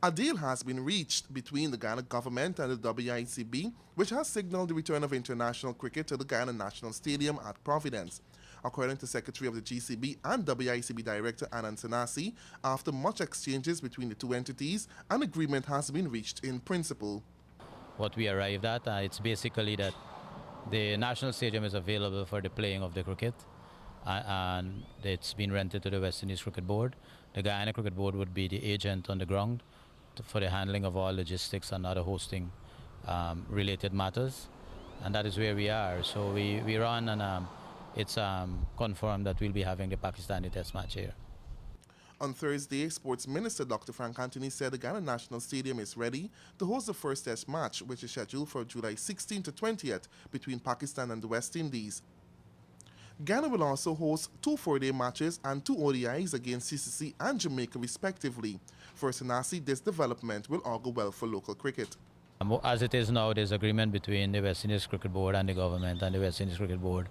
A deal has been reached between the Guyana government and the WICB, which has signaled the return of international cricket to the Guyana National Stadium at Providence. According to Secretary of the GCB and WICB Director Anand Sanasi, after much exchanges between the two entities, an agreement has been reached in principle. What we arrived at, it's basically that the National Stadium is available for the playing of the cricket, and it's been rented to the West Indies Cricket Board. The Guyana Cricket Board would be the agent on the ground for the handling of all logistics and other hosting related matters, and that is where we are. So we run, and it's confirmed that we'll be having the Pakistani Test match here. On Thursday, Sports Minister Dr. Frank Anthony said the Guyana National Stadium is ready to host the first Test match, which is scheduled for July 16 to 20th between Pakistan and the West Indies. Guyana will also host 2 4-day matches and 2 ODIs against CCC and Jamaica respectively. For Sanasi, this development will augur well for local cricket. As it is now, there's agreement between the West Indies Cricket Board and the government, and the West Indies Cricket Board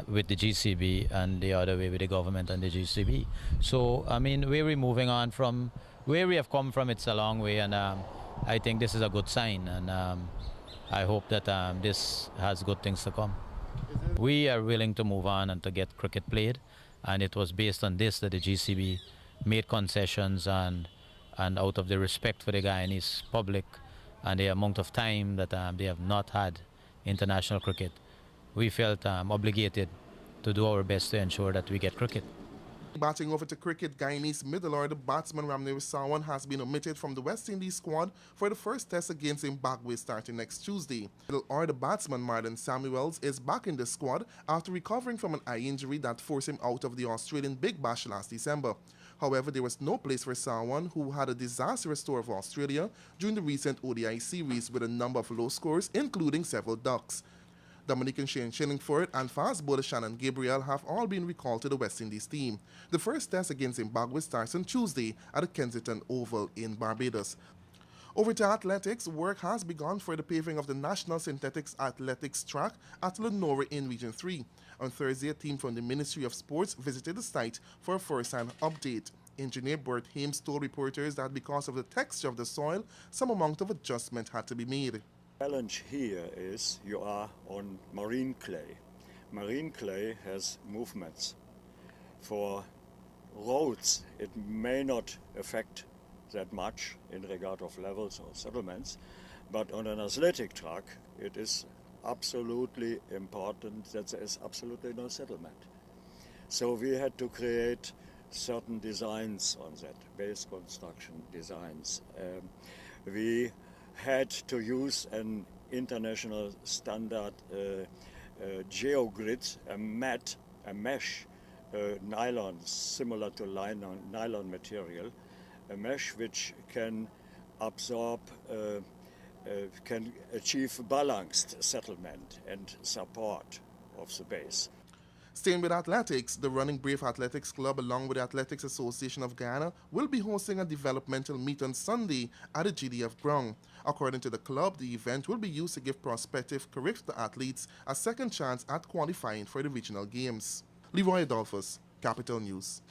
with the GCB, and the other way with the government and the GCB. So, I mean, where we're moving on from, where we have come from, it's a long way, and I think this is a good sign, and I hope that this has good things to come. We are willing to move on and to get cricket played, and it was based on this that the GCB made concessions, and out of the respect for the Guyanese public and the amount of time that they have not had international cricket, we felt obligated to do our best to ensure that we get cricket. Batting over to cricket, Guyanese middle order batsman Ramneer Sawan has been omitted from the West Indies squad for the first test against Zimbabwe starting next Tuesday. Middle order batsman Marden Samuels is back in the squad after recovering from an eye injury that forced him out of the Australian Big Bash last December. However, there was no place for Sawan, who had a disastrous tour of Australia during the recent ODI series with a number of low scores, including several ducks. Dominican Shane Shillingford and fast bowler Shannon Gabriel have all been recalled to the West Indies team. The first test against Zimbabwe starts on Tuesday at the Kensington Oval in Barbados. Over to athletics, work has begun for the paving of the National Synthetics Athletics track at Lenora in Region 3. On Thursday, a team from the Ministry of Sports visited the site for a first-hand update. Engineer Bert Hames told reporters that because of the texture of the soil, some amount of adjustment had to be made. The challenge here is you are on marine clay. Marine clay has movements. For roads, it may not affect that much in regard of levels or settlements, but on an athletic track, it is absolutely important that there is absolutely no settlement. So we had to create certain designs on that, base construction designs. We had to use an international standard geogrid, a mesh, nylon, similar to nylon material, a mesh which can absorb, can achieve balanced settlement and support of the base. Staying with athletics, the Running Brave Athletics Club along with the Athletics Association of Guyana will be hosting a developmental meet on Sunday at the GDF ground. According to the club, the event will be used to give prospective career athletes a second chance at qualifying for the regional games. Leroy Adolphus, Capital News.